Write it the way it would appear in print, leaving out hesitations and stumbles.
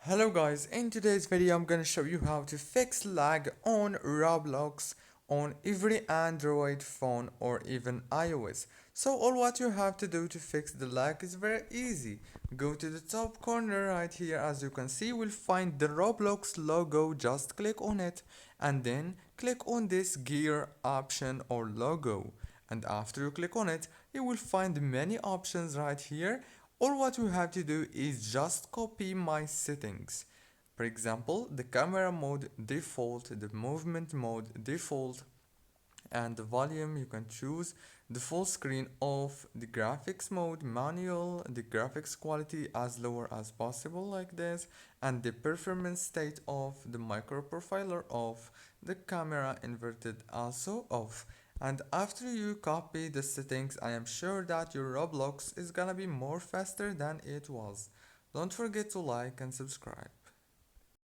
Hello guys, in today's video I'm gonna show you how to fix lag on Roblox on every Android phone or even iOS. So all what you have to do to fix the lag is very easy. Go to the top corner right here, as you can see you will find the Roblox logo. Just click on it and then click on this gear option or logo, and after you click on it you will find many options right here. All what you have to do is just copy my settings. For example, the camera mode default, the movement mode default, and the volume you can choose the full screen off, the graphics mode manual, the graphics quality as lower as possible like this, and the performance state off, the micro profiler off, the camera inverted also off. And after you copy the settings, I am sure that your Roblox is gonna be more faster than it was. Don't forget to like and subscribe.